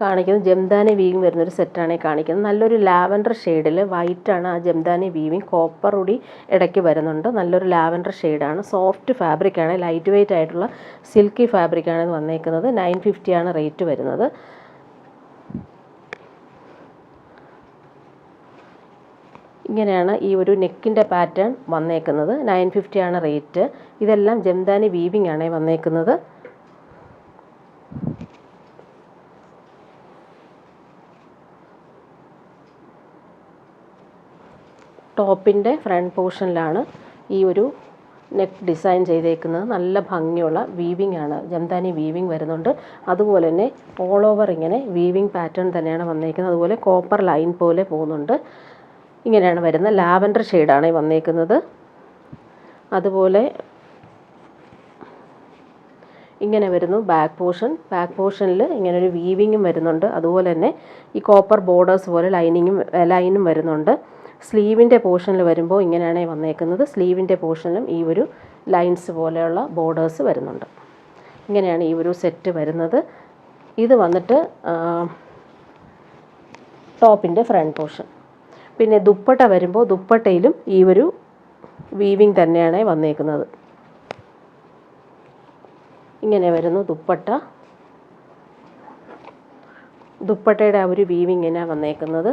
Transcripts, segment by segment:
കാണിക്കുന്നത് ജംദാനി വീവിങ് വരുന്നൊരു സെറ്റാണ് കാണിക്കുന്നത്. നല്ലൊരു ലാവൻഡർ ഷെയ്ഡിൽ വൈറ്റാണ് ആ ജംദാനി വീവിങ്, കോപ്പർ കൂടി ഇടയ്ക്ക് വരുന്നുണ്ട്. നല്ലൊരു ലാവൻഡർ ഷെയ്ഡാണ്. സോഫ്റ്റ് ഫാബ്രിക്കാണ്, ലൈറ്റ് വെയ്റ്റ് ആയിട്ടുള്ള സിൽക്കി ഫാബ്രിക്കാണ് ഇത് വന്നേക്കുന്നത്. 950 ആണ് റേറ്റ് വരുന്നത്. ഇങ്ങനെയാണ് ഈ ഒരു നെക്കിൻ്റെ പാറ്റേൺ വന്നേക്കുന്നത്. 950 ആണ് റേറ്റ്. ഇതെല്ലാം ജംദാനി വീവിങ് ആണ് വന്നേക്കുന്നത്. ടോപ്പിൻ്റെ ഫ്രണ്ട് പോർഷനിലാണ് ഈ ഒരു നെക്ക് ഡിസൈൻ ചെയ്തേക്കുന്നത്. നല്ല ഭംഗിയുള്ള വീവിങ് ആണ്, ജംദാനി വീവിങ് വരുന്നുണ്ട്. അതുപോലെ തന്നെ ഓൾ ഓവർ ഇങ്ങനെ വീവിങ് പാറ്റേൺ തന്നെയാണ് വന്നേക്കുന്നത്. അതുപോലെ കോപ്പർ ലൈൻ പോലെ പോകുന്നുണ്ട്. ഇങ്ങനെയാണ് വരുന്നത്. ലാവൻഡർ ഷെയ്ഡാണ് വന്നേക്കുന്നത്. അതുപോലെ ഇങ്ങനെ വരുന്നു ബാക്ക് പോർഷൻ. ബാക്ക് പോർഷനിൽ ഇങ്ങനെ ഒരു വീവിങ്ങും വരുന്നുണ്ട്. അതുപോലെ തന്നെ ഈ കോപ്പർ ബോർഡേഴ്സ് പോലെ ലൈനും വരുന്നുണ്ട്. സ്ലീവിൻ്റെ പോർഷനിൽ വരുമ്പോൾ ഇങ്ങനെയാണ് വന്നേക്കുന്നത്. സ്ലീവിൻ്റെ പോർഷനിലും ഈ ഒരു ലൈൻസ് പോലെയുള്ള ബോർഡേഴ്സ് വരുന്നുണ്ട്. ഇങ്ങനെയാണ് ഈ ഒരു സെറ്റ് വരുന്നത്. ഇത് വന്നിട്ട് ടോപ്പിൻ്റെ ഫ്രണ്ട് പോർഷൻ. പിന്നെ ദുപ്പട്ട വരുമ്പോൾ ദുപ്പട്ടയിലും ഈ ഒരു വീവിങ് തന്നെയാണ് വന്നേക്കുന്നത്. ഇങ്ങനെ വരുന്നു ദുപ്പട്ട. ദുപ്പട്ടയുടെ ആ ഒരു വീവിങ് ഇങ്ങനെ വന്നേക്കുന്നത്.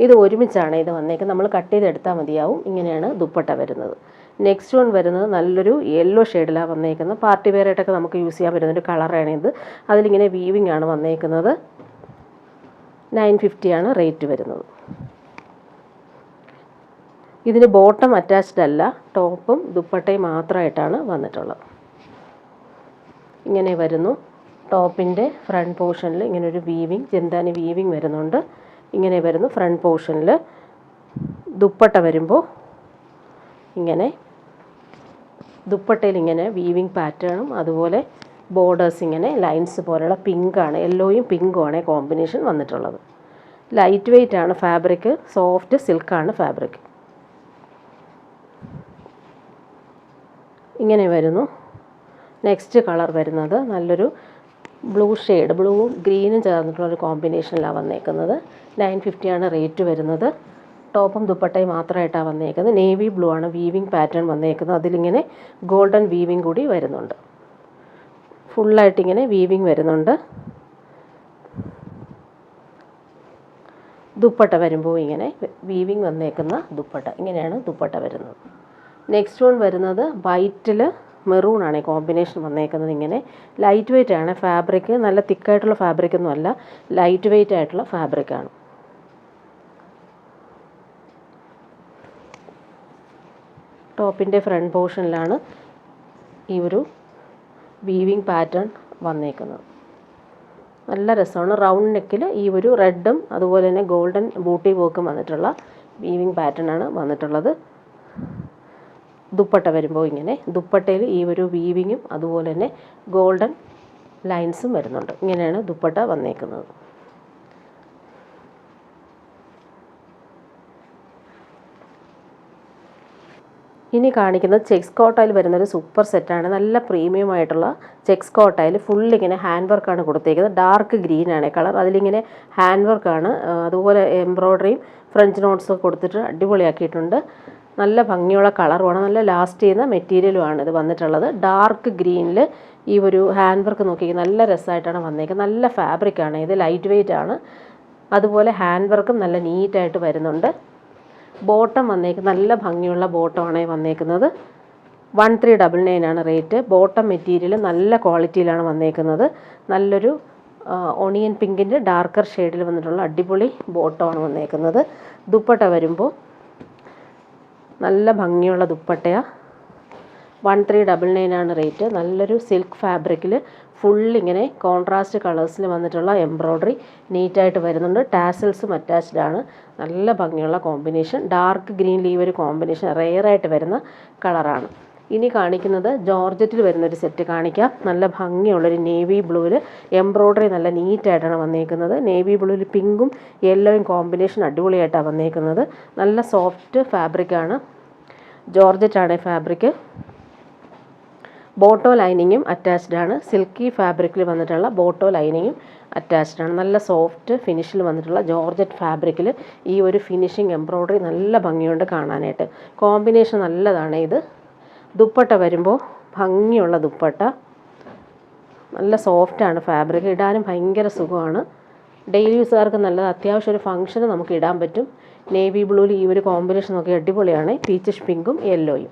ഇത് ഒരുമിച്ചാണ് ഇത് വന്നേക്കുന്നത്. നമ്മൾ കട്ട് ചെയ്തെടുത്താൽ മതിയാവും. ഇങ്ങനെയാണ് ദുപ്പട്ട വരുന്നത്. നെക്സ്റ്റ് വൺ വരുന്നത് നല്ലൊരു യെല്ലോ ഷെയ്ഡിലാണ് വന്നേക്കുന്നത്. പാർട്ടി വെയർ ആയിട്ടൊക്കെ നമുക്ക് യൂസ് ചെയ്യാൻ പറ്റുന്ന ഒരു കളറാണ് ഇത്. അതിലിങ്ങനെ വീവിങ് ആണ് വന്നേക്കുന്നത്. 950 ആണ് റേറ്റ് വരുന്നത്. ഇതിന് ബോട്ടം അറ്റാച്ച്ഡ് അല്ല, ടോപ്പും ദുപ്പട്ടയും മാത്രമായിട്ടാണ് വന്നിട്ടുള്ളത്. ഇങ്ങനെ വരുന്നു. ടോപ്പിൻ്റെ ഫ്രണ്ട് പോർഷനിൽ ഇങ്ങനെ ഒരു വീവിങ്, ജംദാനി വീവിങ് വരുന്നുണ്ട്. ഇങ്ങനെ വരുന്നു ഫ്രണ്ട് പോർഷനിൽ. ദുപ്പട്ട വരുമ്പോൾ ഇങ്ങനെ ദുപ്പട്ടയിൽ ഇങ്ങനെ വീവിങ് പാറ്റേണും അതുപോലെ ബോർഡേഴ്സ് ഇങ്ങനെ ലൈൻസ് പോലെയുള്ള പിങ്കാണ്, യെല്ലോയും പിങ്കുമാണ് കോമ്പിനേഷൻ വന്നിട്ടുള്ളത്. ലൈറ്റ് വെയ്റ്റ് ആണ് ഫാബ്രിക്, സോഫ്റ്റ് സിൽക്കാണ് ഫാബ്രിക്. ഇങ്ങനെ വരുന്നു. നെക്സ്റ്റ് കളർ വരുന്നത് നല്ലൊരു ബ്ലൂ ഷെയ്ഡ്, ബ്ലൂവും ഗ്രീനും ചേർന്നിട്ടുള്ളൊരു കോമ്പിനേഷനിലാണ് വന്നേക്കുന്നത്. 950 ആണ് റേറ്റ് വരുന്നത്. ടോപ്പും ദുപ്പട്ടയും മാത്രമായിട്ടാണ് വന്നേക്കുന്നത്. നേവി ബ്ലൂ ആണ് വീവിങ് പാറ്റേൺ വന്നേക്കുന്നത്. അതിലിങ്ങനെ ഗോൾഡൻ വീവിങ് കൂടി വരുന്നുണ്ട്. ഫുള്ളായിട്ടിങ്ങനെ വീവിങ് വരുന്നുണ്ട്. ദുപ്പട്ട വരുമ്പോൾ ഇങ്ങനെ വീവിങ് വന്നേക്കുന്ന ദുപ്പട്ട. ഇങ്ങനെയാണ് ദുപ്പട്ട വരുന്നത്. നെക്സ്റ്റ് വൺ വരുന്നത് വൈറ്റിൽ മെറൂൺ ആണ് കോമ്പിനേഷൻ വന്നേക്കുന്നത്. ഇങ്ങനെ ലൈറ്റ് വെയ്റ്റ് ആണ് ഫാബ്രിക്. നല്ല തിക്കായിട്ടുള്ള ഫാബ്രിക്കൊന്നും അല്ല, ലൈറ്റ് വെയ്റ്റ് ആയിട്ടുള്ള ഫാബ്രിക്കാണ്. ടോപ്പിൻ്റെ ഫ്രണ്ട് പോർഷനിലാണ് ഈ ഒരു വീവിങ് പാറ്റേൺ വന്നേക്കുന്നത്. നല്ല രസമാണ്. റൗണ്ട് നെക്കിൽ ഈ ഒരു റെഡും അതുപോലെ തന്നെ ഗോൾഡൻ ബൂട്ടി വർക്കും വന്നിട്ടുള്ള വീവിങ് പാറ്റേൺ ആണ് വന്നിട്ടുള്ളത്. ദുപ്പട്ട വരുമ്പോൾ ഇങ്ങനെ ദുപ്പട്ടയിൽ ഈ ഒരു വീവിങ്ങും അതുപോലെ തന്നെ ഗോൾഡൻ ലൈൻസും വരുന്നുണ്ട്. ഇങ്ങനെയാണ് ദുപ്പട്ട വന്നേക്കുന്നത്. ഇനി കാണിക്കുന്നത് ചെക്സ് കോട്ടയിൽ വരുന്നൊരു സൂപ്പർ സെറ്റാണ്. നല്ല പ്രീമിയം ആയിട്ടുള്ള ചെക്സ് കോട്ടയിൽ ഫുള്ളിങ്ങനെ ഹാൻഡ് വർക്കാണ് കൊടുത്തേക്കുന്നത്. ഡാർക്ക് ഗ്രീനാണ് കളർ. അതിലിങ്ങനെ ഹാൻഡ് വർക്കാണ്, അതുപോലെ എംബ്രോയ്ഡറിയും ഫ്രഞ്ച് നോട്ട്സൊക്കെ കൊടുത്തിട്ട് അടിപൊളിയാക്കിയിട്ടുണ്ട്. നല്ല ഭംഗിയുള്ള കളറുമാണ്, നല്ല ലാസ്റ്റ് ചെയ്യുന്ന മെറ്റീരിയലുമാണ് ഇത് വന്നിട്ടുള്ളത്. ഡാർക്ക് ഗ്രീനിൽ ഈ ഒരു ഹാൻഡ് വർക്ക് നോക്കി നല്ല രസമായിട്ടാണ് വന്നേക്കുന്നത്. നല്ല ഫാബ്രിക്കാണ് ഇത്, ലൈറ്റ് വെയ്റ്റ് ആണ്. അതുപോലെ ഹാൻഡ് വർക്കും നല്ല നീറ്റായിട്ട് വരുന്നുണ്ട്. ബോട്ടം വന്നേക്കുന്നത് നല്ല ഭംഗിയുള്ള ബോട്ടമാണ് വന്നേക്കുന്നത്. 1399 ആണ് റേറ്റ്. ബോട്ടം മെറ്റീരിയൽ നല്ല ക്വാളിറ്റിയിലാണ് വന്നേക്കുന്നത്. നല്ലൊരു ഓണിയൻ പിങ്കിൻ്റെ ഡാർക്കർ ഷെയ്ഡിൽ വന്നിട്ടുള്ള അടിപൊളി ബോട്ടമാണ് വന്നേക്കുന്നത്. ദുപ്പട്ട വരുമ്പോൾ നല്ല ഭംഗിയുള്ള ദുപ്പട്ടയാണ്. 1399 ആണ് റേറ്റ്. നല്ലൊരു സിൽക്ക് ഫാബ്രിക്കിൽ ഫുള്ളിങ്ങനെ കോൺട്രാസ്റ്റ് കളേഴ്സിൽ വന്നിട്ടുള്ള എംബ്രോയ്ഡറി നീറ്റായിട്ട് വരുന്നുണ്ട്. ടാസൽസും അറ്റാച്ച്ഡ് ആണ്. നല്ല ഭംഗിയുള്ള കോമ്പിനേഷൻ. ഡാർക്ക് ഗ്രീനിൽ ഈ ഒരു കോമ്പിനേഷൻ റെയറായിട്ട് വരുന്ന കളറാണ്. ഇനി കാണിക്കുന്നത് ജോർജറ്റിൽ വരുന്നൊരു സെറ്റ് കാണിക്കാം. നല്ല ഭംഗിയുള്ളൊരു നേവി ബ്ലൂവിൽ എംബ്രോയ്ഡറി നല്ല നീറ്റായിട്ടാണ് വന്നേക്കുന്നത്. നേവി ബ്ലൂവിൽ പിങ്കും യെല്ലോയും കോമ്പിനേഷൻ അടിപൊളിയായിട്ടാണ് വന്നേക്കുന്നത്. നല്ല സോഫ്റ്റ് ഫാബ്രിക്കാണ്, ജോർജറ്റാണ് ഫാബ്രിക്. ബോട്ടോ ലൈനിങ്ങും അറ്റാച്ച്ഡ് ആണ്. സിൽക്കി ഫാബ്രിക്കിൽ വന്നിട്ടുള്ള ബോട്ടോ ലൈനിങ്ങും അറ്റാച്ച്ഡ് ആണ്. നല്ല സോഫ്റ്റ് ഫിനിഷിൽ വന്നിട്ടുള്ള ജോർജറ്റ് ഫാബ്രിക്കിൽ ഈ ഒരു ഫിനിഷിങ് എംബ്രോയ്ഡറി നല്ല ഭംഗിയുണ്ട് കാണാനായിട്ട്. കോമ്പിനേഷൻ നല്ലതാണ്. ഇത് ദുപ്പട്ട വരുമ്പോൾ ഭംഗിയുള്ള ദുപ്പട്ട, നല്ല സോഫ്റ്റാണ് ഫാബ്രിക്, ഇടാനും ഭയങ്കര സുഖമാണ്. ഡെയിലി യൂസുകാർക്ക് നല്ലത്. അത്യാവശ്യം ഒരു ഫംഗ്ഷന് നമുക്ക് ഇടാൻ പറ്റും. നേവി ബ്ലൂവിൽ ഈ ഒരു കോമ്പിനേഷൻ നോക്കി അടിപൊളിയാണ്. പീച്ചിഷ് പിങ്കും യെല്ലോയും.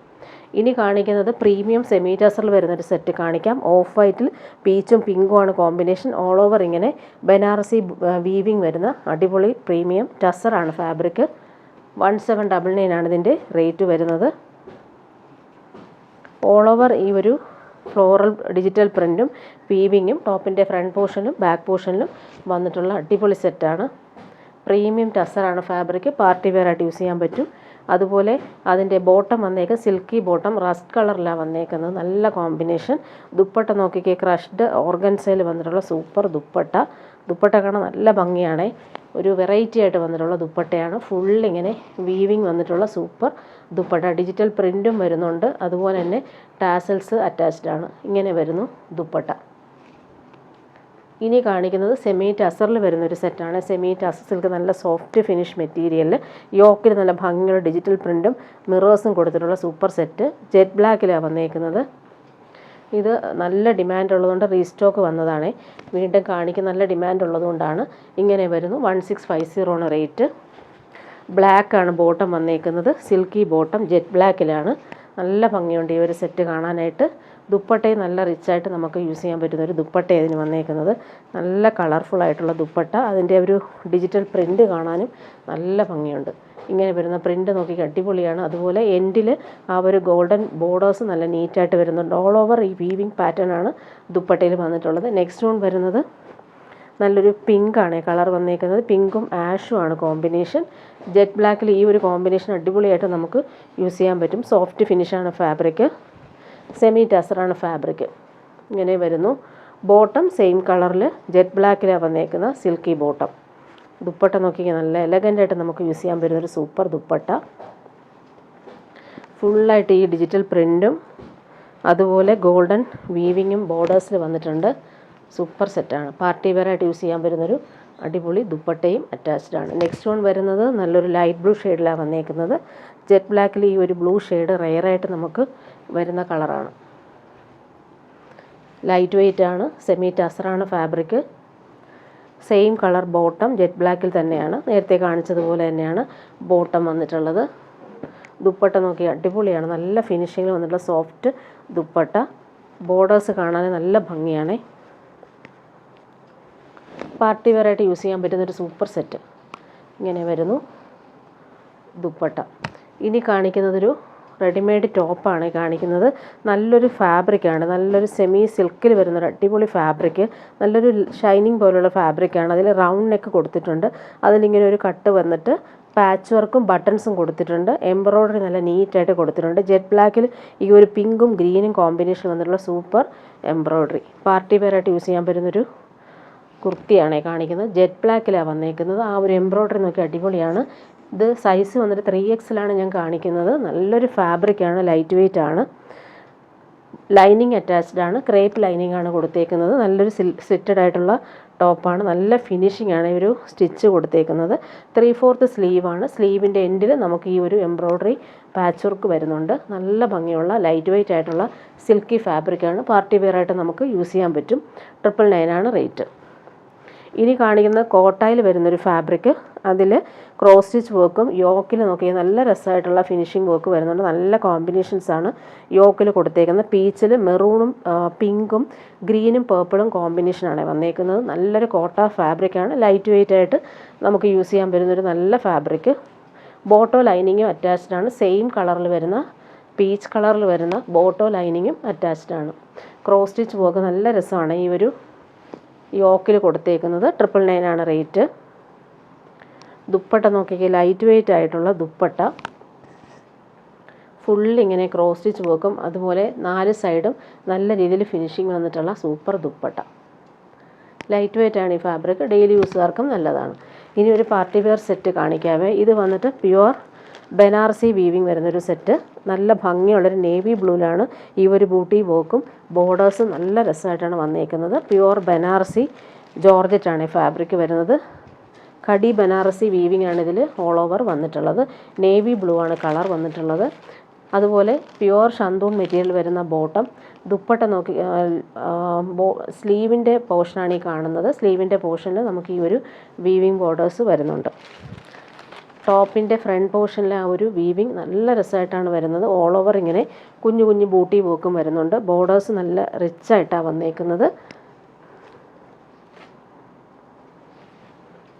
ഇനി കാണിക്കുന്നത് പ്രീമിയം സെമി ടസറിൽ വരുന്നൊരു സെറ്റ് കാണിക്കാം. ഓഫ് വൈറ്റിൽ പീച്ചും പിങ്കുമാണ് കോമ്പിനേഷൻ. ഓൾ ഓവർ ഇങ്ങനെ ബനാറസി വീവിങ് വരുന്ന അടിപൊളി പ്രീമിയം ടസറാണ് ഫാബ്രിക്. 1799 ആണ് ഇതിൻ്റെ റേറ്റ് വരുന്നത്. ഓൾ ഓവർ ഈ ഒരു ഫ്ലോറൽ ഡിജിറ്റൽ പ്രിൻറ്റും വീവിങ്ങും ടോപ്പിൻ്റെ ഫ്രണ്ട് പോർഷനിലും ബാക്ക് പോർഷനിലും വന്നിട്ടുള്ള അടിപൊളി സെറ്റാണ്. പ്രീമിയം ടസറാണ് ഫാബ്രിക്. പാർട്ടി വെയർ ആയിട്ട് യൂസ് ചെയ്യാൻ പറ്റും. അതുപോലെ അതിൻ്റെ ബോട്ടം വന്നേക്ക് സിൽക്കി ബോട്ടം, റസ്റ്റ് കളറിലാണ് വന്നേക്കുന്നത്. നല്ല കോമ്പിനേഷൻ. ദുപ്പട്ട നോക്കിക്കേ, ക്രഷ്ഡ് ഓർഗൻസയിൽ വന്നിട്ടുള്ള സൂപ്പർ ദുപ്പട്ട. ദുപ്പട്ട കാണാൻ നല്ല ഭംഗിയാണ്. ഒരു വെറൈറ്റി ആയിട്ട് വന്നിട്ടുള്ള ദുപ്പട്ടയാണ്. ഫുള്ളിങ്ങനെ വീവിങ് വന്നിട്ടുള്ള സൂപ്പർ ദുപ്പട്ട. ഡിജിറ്റൽ പ്രിൻറ്റും വരുന്നുണ്ട്. അതുപോലെ തന്നെ ടാസൽസ് അറ്റാച്ച്ഡ് ആണ്. ഇങ്ങനെ വരുന്നു ദുപ്പട്ട. ഇനി കാണിക്കുന്നത് സെമി ടസറിൽ വരുന്നൊരു സെറ്റാണ്. സെമി ടസർ സിൽക്ക്, നല്ല സോഫ്റ്റ് ഫിനിഷ് മെറ്റീരിയലിൽ യോക്കിൽ നല്ല ഭംഗിയുള്ള ഡിജിറ്റൽ പ്രിൻറ്റും മിറേഴ്സും കൊടുത്തിട്ടുള്ള സൂപ്പർ സെറ്റ്. ജെറ്റ് ബ്ലാക്കിലാണ് വന്നേക്കുന്നത്. ഇത് നല്ല ഡിമാൻഡ് ഉള്ളതുകൊണ്ട് റീസ്റ്റോക്ക് വന്നതാണ്. വീണ്ടും കാണിക്കുന്ന നല്ല ഡിമാൻഡ് ഉള്ളതുകൊണ്ടാണ്. ഇങ്ങനെ വരുന്നു. 1650 ആണ് റേറ്റ്. ബ്ലാക്കാണ് ബോട്ടം വന്നേക്കുന്നത്. സിൽക്കി ബോട്ടം ജെറ്റ് ബ്ലാക്കിലാണ്. നല്ല ഭംഗിയുണ്ട് ഈ ഒരു സെറ്റ് കാണാനായിട്ട്. ദുപ്പട്ടയും നല്ല റിച്ചായിട്ട് നമുക്ക് യൂസ് ചെയ്യാൻ പറ്റുന്ന ഒരു ദുപ്പട്ട ഇതിന് വന്നേക്കുന്നത്. നല്ല കളർഫുൾ ആയിട്ടുള്ള ദുപ്പട്ട. അതിൻ്റെ ഒരു ഡിജിറ്റൽ പ്രിൻറ്റ് കാണാനും നല്ല ഭംഗിയുണ്ട്. ഇങ്ങനെ വരുന്ന പ്രിൻറ്റ് നോക്കി അടിപൊളിയാണ്. അതുപോലെ എൻഡിൽ ആ ഒരു ഗോൾഡൻ ബോർഡേഴ്സ് നല്ല നീറ്റായിട്ട് വരുന്നുണ്ട്. ഓൾ ഓവർ ഈ വീവിങ് പാറ്റേൺ ആണ് ദുപ്പട്ടയിൽ വന്നിട്ടുള്ളത്. നെക്സ്റ്റ് വൺ വരുന്നത് നല്ലൊരു പിങ്കാണ് കളർ വന്നേക്കുന്നത്. പിങ്കും ആഷും ആണ് കോമ്പിനേഷൻ. ജെറ്റ് ബ്ലാക്കിൽ ഈ ഒരു കോമ്പിനേഷൻ അടിപൊളിയായിട്ട് നമുക്ക് യൂസ് ചെയ്യാൻ പറ്റും. സോഫ്റ്റ് ഫിനിഷാണ് ഫാബ്രിക്. സെമി ടസറാണ് ഫാബ്രിക്. ഇങ്ങനെ വരുന്നു. ബോട്ടം സെയിം കളറിൽ ജെറ്റ് ബ്ലാക്കിലാണ് വന്നേക്കുന്ന സിൽക്കി ബോട്ടം. ദുപ്പട്ട നോക്കിയാൽ നല്ല എലഗൻ്റായിട്ട് നമുക്ക് യൂസ് ചെയ്യാൻ പറ്റുന്നൊരു സൂപ്പർ ദുപ്പട്ട. ഫുള്ളായിട്ട് ഈ ഡിജിറ്റൽ പ്രിൻറ്റും അതുപോലെ ഗോൾഡൻ വീവിങ്ങും ബോർഡേഴ്സിൽ വന്നിട്ടുണ്ട്. സൂപ്പർ സെറ്റാണ്. പാർട്ടി വെയർ ആയിട്ട് യൂസ് ചെയ്യാൻ പറ്റുന്നൊരു അടിപൊളി ദുപ്പട്ടയും അറ്റാച്ച്ഡ് ആണ്. നെക്സ്റ്റ് വൺ വരുന്നത് നല്ലൊരു ലൈറ്റ് ബ്ലൂ ഷെയ്ഡിലാണ് വന്നേക്കുന്നത്. ജെറ്റ് ബ്ലാക്കിൽ ഈ ഒരു ബ്ലൂ ഷെയ്ഡ് റെയറായിട്ട് നമുക്ക് വരുന്ന കളറാണ്. ലൈറ്റ് വെയ്റ്റ് ആണ്. സെമി ടസറാണ് fabric. Same colour bottom jet ബ്ലാക്കിൽ തന്നെയാണ്. നേരത്തെ കാണിച്ചതുപോലെ തന്നെയാണ് ബോട്ടം വന്നിട്ടുള്ളത്. ദുപ്പട്ട നോക്കി അടിപൊളിയാണ്. നല്ല ഫിനിഷിങ്ങിൽ വന്നിട്ടുള്ള സോഫ്റ്റ് ദുപ്പട്ട. ബോർഡേഴ്സ് കാണാൻ നല്ല ഭംഗിയാണ്. പാർട്ടി വെയർ ആയിട്ട് യൂസ് ചെയ്യാൻ പറ്റുന്നൊരു സൂപ്പർ സെറ്റ്. ഇങ്ങനെ വരുന്നു ദുപ്പട്ട. ഇനി കാണിക്കുന്നതൊരു റെഡിമെയ്ഡ് ടോപ്പാണ് കാണിക്കുന്നത്. നല്ലൊരു ഫാബ്രിക്കാണ്. നല്ലൊരു സെമി സിൽക്കിൽ വരുന്നൊരു അടിപൊളി ഫാബ്രിക്. നല്ലൊരു ഷൈനിങ് പോലുള്ള ഫാബ്രിക്കാണ്. അതിൽ റൗണ്ട് നെക്ക് കൊടുത്തിട്ടുണ്ട്. അതിലിങ്ങനെ ഒരു കട്ട് വന്നിട്ട് പാച്ച് വർക്കും ബട്ടൺസും കൊടുത്തിട്ടുണ്ട്. എംബ്രോയ്ഡറി നല്ല നീറ്റായിട്ട് കൊടുത്തിട്ടുണ്ട്. ജെറ്റ് ബ്ലാക്കിൽ ഈ ഒരു പിങ്കും ഗ്രീനും കോമ്പിനേഷൻ വന്നിട്ടുള്ള സൂപ്പർ എംബ്രോയ്ഡറി. പാർട്ടി വെയർ ആയിട്ട് യൂസ് ചെയ്യാൻ പറ്റുന്നൊരു കുർത്തിയാണ് കാണിക്കുന്നത്. ജെറ്റ് ബ്ലാക്കിലാണ് വന്നേക്കുന്നത്. ആ ഒരു എംബ്രോയ്ഡറി നോക്കി അടിപൊളിയാണ്. ഇത് സൈസ് വന്നിട്ട് 3XL ഞാൻ കാണിക്കുന്നത്. നല്ലൊരു ഫാബ്രിക്കാണ്. ലൈറ്റ് വെയ്റ്റ് ആണ്. ലൈനിങ് അറ്റാച്ച്ഡ് ആണ്. ക്രേപ്പ് ലൈനിങ് ആണ് കൊടുത്തേക്കുന്നത്. നല്ലൊരു സ്ലിറ്റഡ് ആയിട്ടുള്ള ടോപ്പാണ്. നല്ല ഫിനിഷിംഗ് ആണ് ഈ ഒരു സ്റ്റിച്ച് കൊടുത്തേക്കുന്നത്. 3/4 സ്ലീവാണ്. സ്ലീവിൻ്റെ എൻഡിൽ നമുക്ക് ഈ ഒരു എംബ്രോയ്ഡറി പാച്ച് വർക്ക് വരുന്നുണ്ട്. നല്ല ഭംഗിയുള്ള ലൈറ്റ് വെയ്റ്റ് ആയിട്ടുള്ള സിൽക്കി ഫാബ്രിക്കാണ്. പാർട്ടി വെയർ ആയിട്ട് നമുക്ക് യൂസ് ചെയ്യാൻ പറ്റും. 999 ആണ് റേറ്റ്. ഇനി കാണിക്കുന്ന കോട്ടായിൽ വരുന്നൊരു ഫാബ്രിക്. അതിൽ ക്രോസ് സ്റ്റിച്ച് വർക്കും യോക്കിൽ നോക്കിയാൽ നല്ല രസമായിട്ടുള്ള ഫിനിഷിംഗ് വർക്ക് വരുന്നുണ്ട്. നല്ല കോമ്പിനേഷൻസാണ് യോക്കിൽ കൊടുത്തേക്കുന്നത്. പീച്ചിൽ മെറൂണും പിങ്കും ഗ്രീനും പേർപ്പിളും കോമ്പിനേഷനാണ് വന്നേക്കുന്നത്. നല്ലൊരു കോട്ട ഫാബ്രിക്കാണ്. ലൈറ്റ് വെയ്റ്റ് ആയിട്ട് നമുക്ക് യൂസ് ചെയ്യാൻ പറ്റുന്നൊരു നല്ല ഫാബ്രിക്. ബോട്ടോ ലൈനിങ്ങും അറ്റാച്ച്ഡ് ആണ്. സെയിം കളറിൽ വരുന്ന പീച്ച് കളറിൽ വരുന്ന ബോട്ടോ ലൈനിങ്ങും അറ്റാച്ച്ഡ് ആണ്. ക്രോസ് സ്റ്റിച്ച് വർക്ക് നല്ല രസമാണ് ഈ ഒരു യോക്കിൽ കൊടുത്തേക്കുന്നത്. 999 ആണ് റേറ്റ്. ദുപ്പട്ട നോക്കിയാൽ ലൈറ്റ് വെയ്റ്റ് ആയിട്ടുള്ള ദുപ്പട്ട. ഫുള്ളിങ്ങനെ ക്രോസ് സ്റ്റിച്ച് വർക്കും അതുപോലെ 4 സൈഡും നല്ല രീതിയിൽ ഫിനിഷിങ് വന്നിട്ടുള്ള സൂപ്പർ ദുപ്പട്ട. ലൈറ്റ് വെയ്റ്റ് ആണ് ഈ ഫാബ്രിക്. ഡെയിലി യൂസുകാർക്കും നല്ലതാണ്. ഇനി ഒരു പാർട്ടി വെയർ സെറ്റ് കാണിക്കാവേ. ഇത് വന്നിട്ട് പ്യുവർ ബനാറസി വീവിങ് വരുന്നൊരു സെറ്റ്. നല്ല ഭംഗിയുള്ളൊരു നേവി ബ്ലൂവിലാണ് ഈ ഒരു ബൂട്ടി വർക്കും ബോർഡേഴ്സും നല്ല രസമായിട്ടാണ് വന്നേക്കുന്നത്. പ്യുവർ ബനാറസി ജോർജറ്റാണ് ഫാബ്രിക് വരുന്നത്. കടി ബനാറസി വീവിംഗ് ആണ് ഇതിൽ ഓൾ ഓവർ വന്നിട്ടുള്ളത്. നേവി ബ്ലൂ ആണ് കളർ വന്നിട്ടുള്ളത്. അതുപോലെ പ്യുവർ ഷന്തൂൺ മെറ്റീരിയൽ വരുന്ന ബോട്ടം. ദുപ്പട്ട നോക്കി സ്ലീവിൻ്റെ പോർഷനാണ് ഈ കാണുന്നത്. സ്ലീവിൻ്റെ പോർഷനിൽ നമുക്ക് ഈ ഒരു വീവിംഗ് ബോർഡേഴ്സ് വരുന്നുണ്ട്. ടോപ്പിൻ്റെ ഫ്രണ്ട് പോർഷനിലെ ആ ഒരു വീവിങ് നല്ല രസമായിട്ടാണ് വരുന്നത്. ഓൾ ഓവർ ഇങ്ങനെ കുഞ്ഞു കുഞ്ഞു ബൂട്ടി വർക്കും വരുന്നുണ്ട്. ബോർഡേഴ്സ് നല്ല റിച്ചായിട്ടാണ് വന്നേക്കുന്നത്.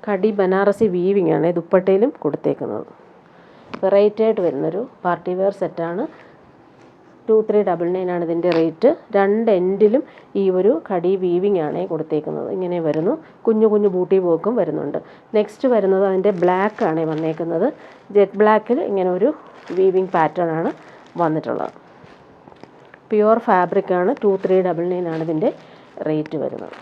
കടി ബനാറസി വീവിങ് ആണ് ദുപ്പട്ടയിലും കൊടുത്തേക്കുന്നത്. വെറൈറ്റി ആയിട്ട് വരുന്നൊരു പാർട്ടി വെയർ സെറ്റാണ്. 2399 ആണ് ഇതിൻ്റെ റേറ്റ്. രണ്ട് എൻഡിലും ഈ ഒരു കടി വീവിങ് ആണ് കൊടുത്തേക്കുന്നത്. ഇങ്ങനെ വരുന്നു. കുഞ്ഞു കുഞ്ഞു ബൂട്ടി വർക്കും വരുന്നുണ്ട്. നെക്സ്റ്റ് വരുന്നത് അതിൻ്റെ ബ്ലാക്ക് ആണ് വന്നേക്കുന്നത്. ജെറ്റ് ബ്ലാക്കിൽ ഇങ്ങനെ ഒരു വീവിങ് പാറ്റേൺ ആണ് വന്നിട്ടുള്ളത്. പ്യുവർ ഫാബ്രിക് ആണ്. 2399 ആണ് ഇതിൻ്റെ റേറ്റ് വരുന്നത്.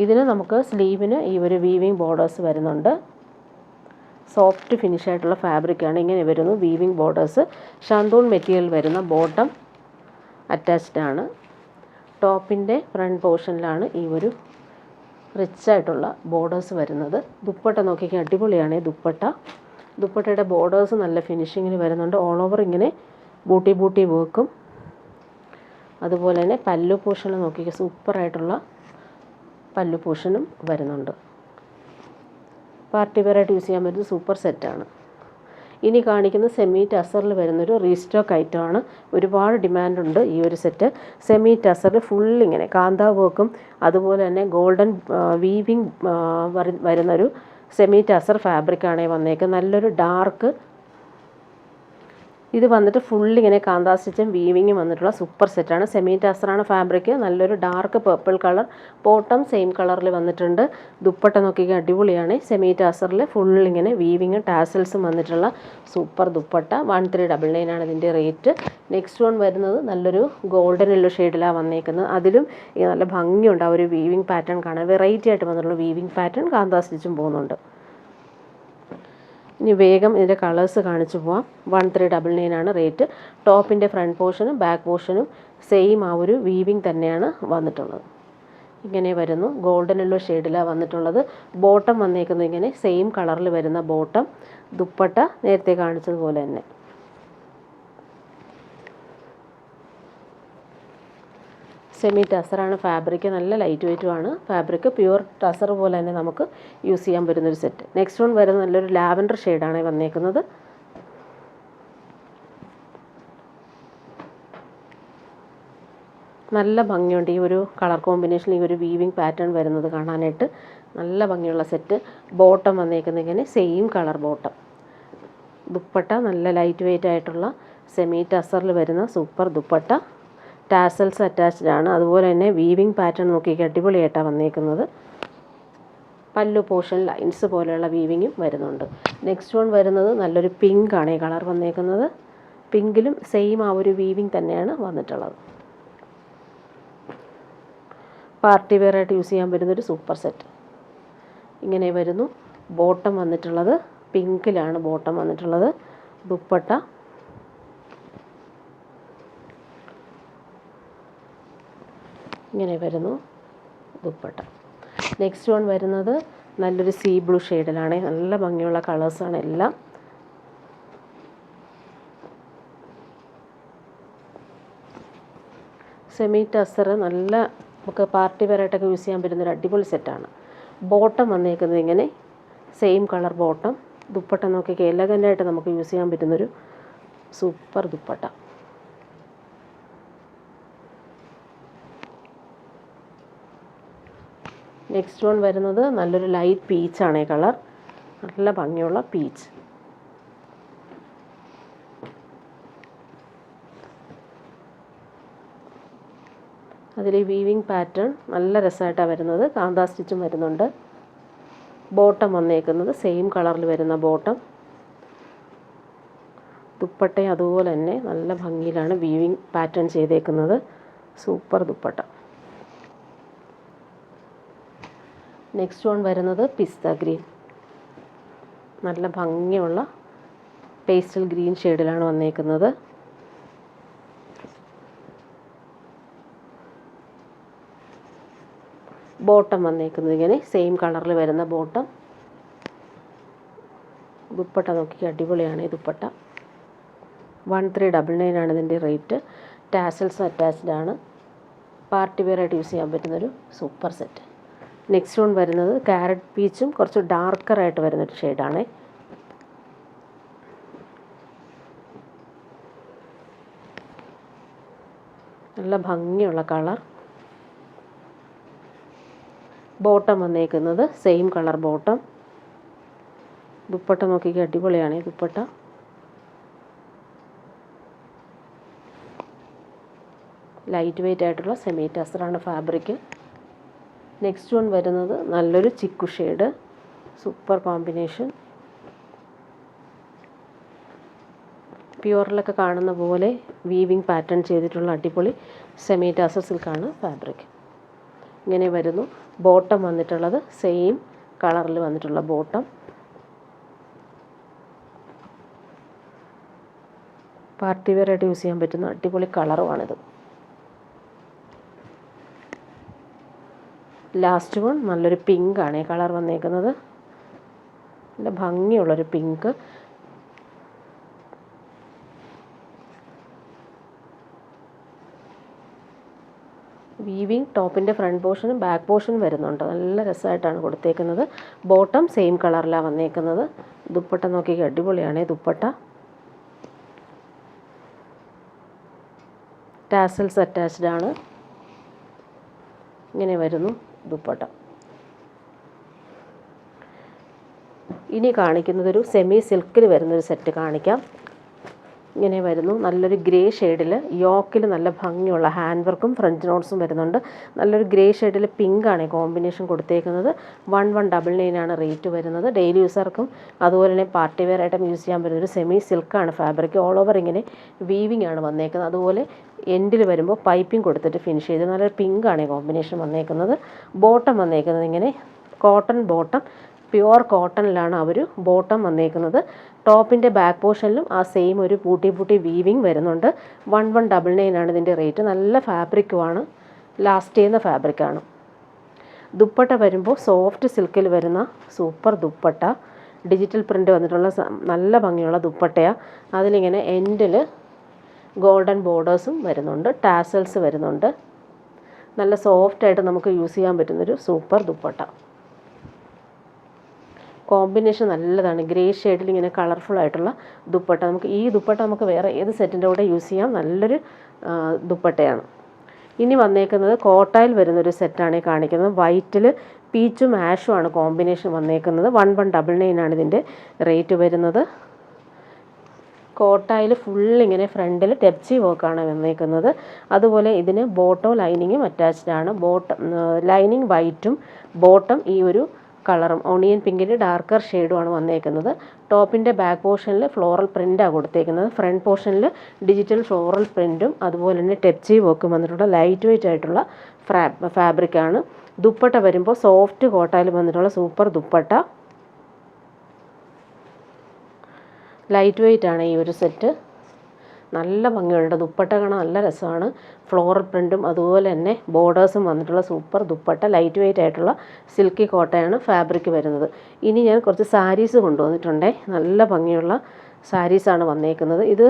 ഇതിന് നമുക്ക് സ്ലീവിന് ഈ ഒരു വീവിങ് ബോർഡേഴ്സ് വരുന്നുണ്ട്. സോഫ്റ്റ് ഫിനിഷ് ആയിട്ടുള്ള ഫാബ്രിക്കാണ്. ഇങ്ങനെ വരുന്നു വീവിങ് ബോർഡേഴ്സ്. ഷന്തൂൺ മെറ്റീരിയൽ വരുന്ന ബോട്ടം അറ്റാച്ച്ഡ് ആണ്. ടോപ്പിൻ്റെ ഫ്രണ്ട് പോർഷനിലാണ് ഈ ഒരു റിച്ചായിട്ടുള്ള ബോർഡേഴ്സ് വരുന്നത്. ദുപ്പട്ട നോക്കിക്കാൻ അടിപൊളിയാണ് ദുപ്പട്ട. ദുപ്പട്ടയുടെ ബോർഡേഴ്സ് നല്ല ഫിനിഷിങ്ങിന് വരുന്നുണ്ട്. ഓൾ ഓവർ ഇങ്ങനെ ബൂട്ടി ബൂട്ടി വർക്കും. അതുപോലെ തന്നെ പല്ലു പോർഷനിൽ നോക്കിക്കാൻ സൂപ്പറായിട്ടുള്ള പല്ലു പോർഷനും വരുന്നുണ്ട്. പാർട്ടി വെയറായിട്ട് യൂസ് ചെയ്യാൻ പറ്റുന്ന സൂപ്പർ സെറ്റാണ്. ഇനി കാണിക്കുന്നത് സെമി ടസറിൽ വരുന്നൊരു റീസ്റ്റോക്ക് ഐറ്റമാണ്. ഒരുപാട് ഡിമാൻഡുണ്ട് ഈ ഒരു സെറ്റ്. സെമി ടസറിൽ ഫുൾ ഇങ്ങനെ കാന്താ വർക്കും അതുപോലെ തന്നെ ഗോൾഡൻ വീവിങ് വരുന്നൊരു സെമി ടസർ ഫാബ്രിക്കാണ് വന്നേക്കുന്നത്. നല്ലൊരു ഡാർക്ക് ഇത് വന്നിട്ട് ഫുള്ളിങ്ങനെ കാന്താ സ്റ്റിച്ചും വീവിങ്ങും വന്നിട്ടുള്ള സൂപ്പർ സെറ്റാണ്. സെമി ടസറാണ് ഫാബ്രിക്. നല്ലൊരു dark purple colour. Bottom same കളറിൽ വന്നിട്ടുണ്ട്. ദുപ്പട്ട നോക്കിക്കാൻ അടിപൊളിയാണ്. സെമി ടസറിൽ ഫുള്ളിങ്ങനെ വീവിങ്ങും ടാസൽസും വന്നിട്ടുള്ള സൂപ്പർ ദുപ്പട്ട. 1399 ആണ് ഇതിൻ്റെ റേറ്റ്. നെക്സ്റ്റ് വൺ വരുന്നത് നല്ലൊരു ഗോൾഡൻ യെല്ലോ ഷെയ്ഡിലാണ് വന്നേക്കുന്നത്. അതിലും നല്ല ഭംഗിയുണ്ട് ആ ഒരു വീവിങ് പാറ്റേൺ കാണാൻ. വെറൈറ്റി ആയിട്ട് വന്നിട്ടുള്ള വീവിങ് പാറ്റേൺ. കാന്താ സ്റ്റിച്ചും പോകുന്നുണ്ട്. ഇനി വേഗം ഇതിൻ്റെ കളേഴ്സ് കാണിച്ചു പോവാം. 1399 ആണ് റേറ്റ്. ടോപ്പിൻ്റെ ഫ്രണ്ട് പോർഷനും ബാക്ക് പോർഷനും സെയിം ആ ഒരു വീവിങ് തന്നെയാണ് വന്നിട്ടുള്ളത്. ഇങ്ങനെ വരുന്നു. ഗോൾഡൻ യെല്ലോ ഷെയ്ഡിലാണ് വന്നിട്ടുള്ളത്. ബോട്ടം വന്നേക്കുന്നത് ഇങ്ങനെ സെയിം കളറിൽ വരുന്ന ബോട്ടം. ദുപ്പട്ട നേരത്തെ കാണിച്ചതുപോലെ തന്നെ. സെമി ടസറാണ് ഫാബ്രിക്. നല്ല ലൈറ്റ് വെയ്റ്റുമാണ് ഫാബ്രിക്. പ്യുവർ ടസർ പോലെ തന്നെ നമുക്ക് യൂസ് ചെയ്യാൻ പറ്റുന്നൊരു സെറ്റ്. നെക്സ്റ്റ് വൺ വരുന്ന നല്ലൊരു ലാവൻഡർ ഷെയ്ഡാണ് വന്നേക്കുന്നത്. നല്ല ഭംഗിയുണ്ട് ഈ ഒരു കളർ കോമ്പിനേഷൻ. ഈ ഒരു വീവിങ് പാറ്റേൺ വരുന്നത് കാണാനായിട്ട് നല്ല ഭംഗിയുള്ള സെറ്റ്. ബോട്ടം വന്നേക്കുന്നത് ഇങ്ങനെ സെയിം കളർ ബോട്ടം. ദുപ്പട്ട നല്ല ലൈറ്റ് വെയ്റ്റ് ആയിട്ടുള്ള സെമി ടസറിൽ വരുന്ന സൂപ്പർ ദുപ്പട്ട. ടാസൽസ് അറ്റാച്ച്ഡ് ആണ്. അതുപോലെ തന്നെ വീവിങ് പാറ്റേൺ നോക്കി അടിപൊളിയായിട്ടാണ് വന്നേക്കുന്നത്. പല്ലു പോർഷൻ ലൈൻസ് പോലെയുള്ള വീവിങ്ങും വരുന്നുണ്ട്. നെക്സ്റ്റ് വൺ വരുന്നത് നല്ലൊരു പിങ്ക് ആണ് ഈ കളർ വന്നേക്കുന്നത്. പിങ്കിലും സെയിം ആ ഒരു വീവിങ് തന്നെയാണ് വന്നിട്ടുള്ളത്. പാർട്ടി വെയർ ആയിട്ട് യൂസ് ചെയ്യാൻ പറ്റുന്നൊരു സൂപ്പർ സെറ്റ്. ഇങ്ങനെ വരുന്നു. ബോട്ടം വന്നിട്ടുള്ളത് പിങ്കിലാണ് ബോട്ടം വന്നിട്ടുള്ളത്. ദുപ്പട്ട ഇങ്ങനെ വരുന്നു ദുപ്പട്ട. നെക്സ്റ്റ് വൺ വരുന്നത് നല്ലൊരു സീ ബ്ലൂ ഷെയ്ഡിലാണ്. നല്ല ഭംഗിയുള്ള കളേഴ്സാണ് എല്ലാം. സെമി ടസർ നല്ല നമുക്ക് പാർട്ടി വെയറായിട്ടൊക്കെ യൂസ് ചെയ്യാൻ പറ്റുന്നൊരു അടിപൊളി സെറ്റാണ്. ബോട്ടം വന്നേക്കുന്നത് ഇങ്ങനെ സെയിം കളർ ബോട്ടം. ദുപ്പട്ട നോക്കി എലഗൻ്റായിട്ട് നമുക്ക് യൂസ് ചെയ്യാൻ പറ്റുന്നൊരു സൂപ്പർ ദുപ്പട്ട. നെക്സ്റ്റ് വൺ വരുന്നത് നല്ലൊരു ലൈറ്റ് പീച്ചാണ് ഈ കളർ. നല്ല ഭംഗിയുള്ള പീച്ച്. അതിൽ ഈ വീവിങ് പാറ്റേൺ നല്ല രസമായിട്ടാണ് വരുന്നത്. കാന്താ സ്റ്റിച്ചും വരുന്നുണ്ട്. ബോട്ടം വന്നേക്കുന്നത് സെയിം കളറിൽ വരുന്ന ബോട്ടം. ദുപ്പട്ടയും അതുപോലെ തന്നെ നല്ല ഭംഗിയിലാണ് വീവിങ് പാറ്റേൺ ചെയ്തേക്കുന്നത്. സൂപ്പർ ദുപ്പട്ട. നെക്സ്റ്റ് വൺ വരുന്നത് പിസ്ത ഗ്രീൻ. നല്ല ഭംഗിയുള്ള പേസ്റ്റൽ ഗ്രീൻ ഷെയ്ഡിലാണ് വന്നേക്കുന്നത്. ബോട്ടം വന്നേക്കുന്നത് ഇങ്ങനെ സെയിം കളറിൽ വരുന്ന ബോട്ടം. ദുപ്പട്ട നോക്കി അടിപൊളിയാണ് ഈ ദുപ്പട്ട. 1399 ആണ് ഇതിൻ്റെ റേറ്റ്. ടാസൽസ് അറ്റാച്ച്ഡ് ആണ്. പാർട്ടി വെയർ ആയിട്ട് യൂസ് ചെയ്യാൻ പറ്റുന്നൊരു സൂപ്പർ സെറ്റ്. നെക്സ്റ്റ് വൺ വരുന്നത് ക്യാരറ്റ് പീച്ചും കുറച്ച് ഡാർക്കറായിട്ട് വരുന്നൊരു ഷെയ്ഡാണ്. നല്ല ഭംഗിയുള്ള കളർ. ബോട്ടം വന്നേക്കുന്നത് സെയിം കളർ ബോട്ടം. ദുപ്പട്ട നോക്കിക്കുക അടിപൊളിയാണ് ഈ ദുപ്പട്ട. ലൈറ്റ് വെയ്റ്റ് ആയിട്ടുള്ള സെമി ടസറാണ് ഫാബ്രിക്. നെക്സ്റ്റ് വൺ വരുന്നത് നല്ലൊരു ചിക്കു ഷെയ്ഡ്, സൂപ്പർ കോമ്പിനേഷൻ. പ്യുവറിലൊക്കെ കാണുന്ന പോലെ വീവിങ് പാറ്റേൺ ചെയ്തിട്ടുള്ള അടിപൊളി സെമി ടസർ സിൽക്കാണ് ഫാബ്രിക്. ഇങ്ങനെ വരുന്നു. ബോട്ടം വന്നിട്ടുള്ളത് സെയിം കളറിൽ വന്നിട്ടുള്ള ബോട്ടം. പാർട്ടി വെയർ ആയിട്ട് യൂസ് ചെയ്യാൻ പറ്റുന്ന അടിപൊളി കളറുമാണിത്. ലാസ്റ്റ് വൺ നല്ലൊരു പിങ്കാണ് ഈ കളർ വന്നേക്കുന്നത്. നല്ല ഭംഗിയുള്ളൊരു പിങ്ക്. വീവിങ് ടോപ്പിൻ്റെ ഫ്രണ്ട് പോർഷനും ബാക്ക് പോർഷനും വരുന്നുണ്ട്. നല്ല രസമായിട്ടാണ് കൊടുത്തേക്കുന്നത്. ബോട്ടം സെയിം കളറിലാണ് വന്നേക്കുന്നത്. ദുപ്പട്ട നോക്കി അടിപൊളിയാണ് ദുപ്പട്ട. ടാസൽസ് അറ്റാച്ച്ഡ് ആണ്. ഇങ്ങനെ വരുന്നു ദുപ്പട്ട. ഇനി കാണിക്കുന്നതൊരു സെമി സിൽക്കിൽ വരുന്നൊരു സെറ്റ് കാണിക്കാം. ഇങ്ങനെ വരുന്നു. നല്ലൊരു ഗ്രേ ഷെയ്ഡിൽ യോക്കിൽ നല്ല ഭംഗിയുള്ള ഹാൻഡ് വർക്കും ഫ്രഞ്ച് നോട്ട്സും വരുന്നുണ്ട്. നല്ലൊരു ഗ്രേ ഷെയ്ഡിൽ പിങ്കാണ് കോമ്പിനേഷൻ കൊടുത്തേക്കുന്നത്. 1199 ആണ് റേറ്റ് വരുന്നത്. ഡെയിലി യൂസർക്കും അതുപോലെ തന്നെ പാർട്ടി വെയർ ആയിട്ടും യൂസ് ചെയ്യാൻ പറ്റുന്നൊരു സെമി സിൽക്കാണ് ഫാബ്രിക്. ഓൾ ഓവർ ഇങ്ങനെ വീവിങ് ആണ് വന്നേക്കുന്നത്. അതുപോലെ എൻഡിൽ വരുമ്പോൾ പൈപ്പിംഗ് കൊടുത്തിട്ട് ഫിനിഷ് ചെയ്ത് നല്ലൊരു പിങ്കാണ് കോമ്പിനേഷൻ വന്നേക്കുന്നത്. ബോട്ടം വന്നേക്കുന്നത് ഇങ്ങനെ കോട്ടൺ ബോട്ടം, പ്യുവർ കോട്ടണിലാണ് അവർ ബോട്ടം വന്നേക്കുന്നത്. ടോപ്പിൻ്റെ ബാക്ക് പോർഷനിലും ആ സെയിം ഒരു പൂട്ടി വീവിങ് വരുന്നുണ്ട്. 1199 ആണ് ഇതിൻ്റെ റേറ്റ്. നല്ല ഫാബ്രിക്കുമാണ്, ലാസ്റ്റ് ചെയ്യുന്ന ഫാബ്രിക്കാണ്. ദുപ്പട്ട വരുമ്പോൾ സോഫ്റ്റ് സിൽക്കിൽ വരുന്ന സൂപ്പർ ദുപ്പട്ട. ഡിജിറ്റൽ പ്രിൻ്റ് വന്നിട്ടുള്ള നല്ല ഭംഗിയുള്ള ദുപ്പട്ടയാണ്. അതിലിങ്ങനെ എൻഡിൽ ഗോൾഡൻ ബോർഡേഴ്സും വരുന്നുണ്ട്. ടാസൽസ് വരുന്നുണ്ട്. നല്ല സോഫ്റ്റായിട്ട് നമുക്ക് യൂസ് ചെയ്യാൻ പറ്റുന്നൊരു സൂപ്പർ ദുപ്പട്ട. കോമ്പിനേഷൻ നല്ലതാണ്. ഗ്രേ ഷെയ്ഡിൽ ഇങ്ങനെ കളർഫുൾ ആയിട്ടുള്ള ദുപ്പട്ട. ഈ ദുപ്പട്ട നമുക്ക് വേറെ ഏത് സെറ്റിൻ്റെ കൂടെ യൂസ് ചെയ്യാം. നല്ലൊരു ദുപ്പട്ടയാണ്. ഇനി വന്നേക്കുന്നത് കോട്ടായിൽ വരുന്നൊരു സെറ്റാണ് കാണിക്കുന്നത്. വൈറ്റിൽ പീച്ചും ആഷും ആണ് കോമ്പിനേഷൻ വന്നേക്കുന്നത്. 1199 ആണ് ഇതിൻ്റെ റേറ്റ് വരുന്നത്. കോട്ടായിൽ ഫുള്ളിങ്ങനെ ഫ്രണ്ടിൽ ടെപ്സി വർക്കാണ് വന്നേക്കുന്നത്. അതുപോലെ ഇതിന് ബോട്ടോ ലൈനിങ്ങും അറ്റാച്ച്ഡ് ആണ്. ലൈനിങ് വൈറ്റും ബോട്ടം ഈ ഒരു കളറും ഓണിയൻ പിങ്കിൻ്റെ ഡാർക്കർ ഷെയ്ഡുമാണ് വന്നേക്കുന്നത്. ടോപ്പിൻ്റെ ബാക്ക് പോർഷനിൽ ഫ്ലോറൽ പ്രിൻ്റാണ് കൊടുത്തേക്കുന്നത്. ഫ്രണ്ട് പോർഷനിൽ ഡിജിറ്റൽ ഫ്ലോറൽ പ്രിൻറ്റും അതുപോലെ തന്നെ ടെപ്സി വർക്കും വന്നിട്ടുള്ള ലൈറ്റ് വെയ്റ്റ് ആയിട്ടുള്ള ഫാബ്രിക്കാണ്. ദുപ്പട്ട വരുമ്പോൾ സോഫ്റ്റ് കോട്ടായിൽ വന്നിട്ടുള്ള സൂപ്പർ ദുപ്പട്ട. ലൈറ്റ് വെയ്റ്റ് ആണ് ഈ ഒരു സെറ്റ്. നല്ല ഭംഗിയുണ്ട്. ദുപ്പട്ട കാണാൻ നല്ല രസമാണ്. ഫ്ലോറൽ പ്രിൻറ്റും അതുപോലെ തന്നെ ബോർഡേഴ്സും വന്നിട്ടുള്ള സൂപ്പർ ദുപ്പട്ട. ലൈറ്റ് വെയ്റ്റ് ആയിട്ടുള്ള സിൽക്കി കോട്ടയാണ് ഫാബ്രിക് വരുന്നത്. ഇനി ഞാൻ കുറച്ച് സാരീസ് കൊണ്ടുവന്നിട്ടുണ്ടേ. നല്ല ഭംഗിയുള്ള സാരീസാണ് വന്നേക്കുന്നത്. ഇത്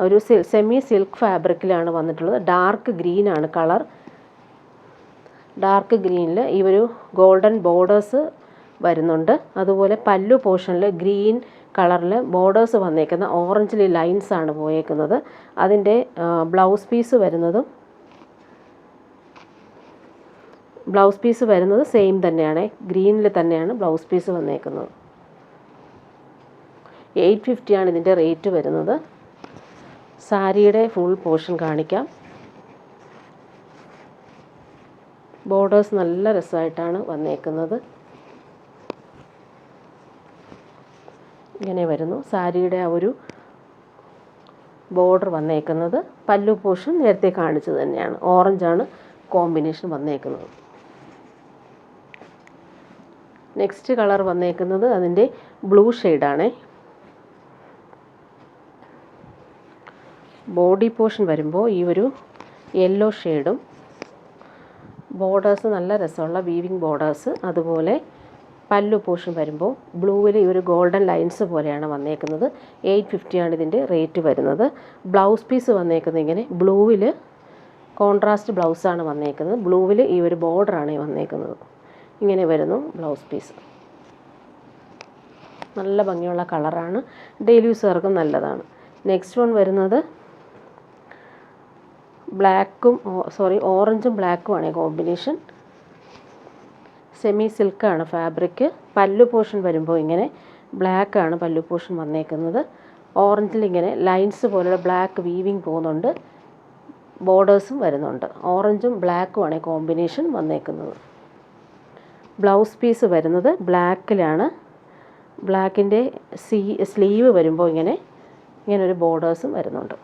ഒരു സെമി സിൽക്ക് ഫാബ്രിക്കിലാണ് വന്നിട്ടുള്ളത്. ഡാർക്ക് ഗ്രീനാണ് കളർ. ഡാർക്ക് ഗ്രീനിൽ ഈ ഒരു ഗോൾഡൻ ബോർഡേഴ്സ് വരുന്നുണ്ട്. അതുപോലെ പല്ലു പോർഷനിൽ ഗ്രീൻ കളറിൽ ബോർഡേഴ്സ് വന്നേക്കുന്ന ഓറഞ്ചിൽ ലൈൻസ് ആണ് പോയേക്കുന്നത്. അതിൻ്റെ ബ്ലൗസ് പീസ് വരുന്നത് സെയിം തന്നെയാണ്. ഗ്രീനിൽ തന്നെയാണ് ബ്ലൗസ് പീസ് വന്നേക്കുന്നത്. 850 ആണ് ഇതിൻ്റെ റേറ്റ് വരുന്നത്. സാരിയുടെ ഫുൾ പോർഷൻ കാണിക്കാം. ബോർഡേഴ്സ് നല്ല രസമായിട്ടാണ് വന്നേക്കുന്നത്. ഇങ്ങനെ വരുന്നു സാരിയുടെ ആ ഒരു ബോർഡർ വന്നേക്കുന്നത്. പല്ലു പോർഷൻ നേരത്തെ കാണിച്ചത് തന്നെയാണ്. ഓറഞ്ചാണ് കോമ്പിനേഷൻ വന്നേക്കുന്നത്. നെക്സ്റ്റ് കളർ വന്നേക്കുന്നത് അതിൻ്റെ ബ്ലൂ ഷെയ്ഡാണ്. ബോഡി പോർഷൻ വരുമ്പോൾ ഈ ഒരു യെല്ലോ ഷെയ്ഡും ബോർഡേഴ്സ് നല്ല രസമുള്ള വീവിങ് ബോർഡേഴ്സ്. അതുപോലെ പല്ലു പോർഷൻ വരുമ്പോൾ ബ്ലൂവിൽ ഈ ഒരു ഗോൾഡൻ ലൈൻസ് പോലെയാണ് വന്നേക്കുന്നത്. 850 ആണ് ഇതിൻ്റെ റേറ്റ് വരുന്നത്. ബ്ലൗസ് പീസ് വന്നേക്കുന്നത് ഇങ്ങനെ ബ്ലൂവിൽ കോൺട്രാസ്റ്റ് ബ്ലൗസാണ് വന്നേക്കുന്നത്. ബ്ലൂവിൽ ഈ ഒരു ബോർഡറാണ് വന്നേക്കുന്നത്. ഇങ്ങനെ വരുന്നു ബ്ലൗസ് പീസ്. നല്ല ഭംഗിയുള്ള കളറാണ്, ഡെയിലി യൂസുകാർക്കും നല്ലതാണ്. നെക്സ്റ്റ് വൺ വരുന്നത് ഓറഞ്ചും ബ്ലാക്കുമാണ് കോമ്പിനേഷൻ. സെമി സിൽക്കാണ് ഫാബ്രിക്. പല്ലു പോർഷൻ വരുമ്പോൾ ഇങ്ങനെ ബ്ലാക്കാണ് പല്ലു പോർഷൻ വന്നേക്കുന്നത്. ഓറഞ്ചിൽ ഇങ്ങനെ ലൈൻസ് പോലുള്ള ബ്ലാക്ക് വീവിങ് പോകുന്നുണ്ട്. ബോർഡേഴ്സും വരുന്നുണ്ട്. ഓറഞ്ചും ബ്ലാക്കുമാണ് കോമ്പിനേഷൻ വന്നേക്കുന്നത്. ബ്ലൗസ് പീസ് വരുന്നത് ബ്ലാക്കിലാണ്. ബ്ലാക്കിൻ്റെ സ്ലീവ് വരുമ്പോൾ ഇങ്ങനൊരു ബോർഡേഴ്സും വരുന്നുണ്ട്.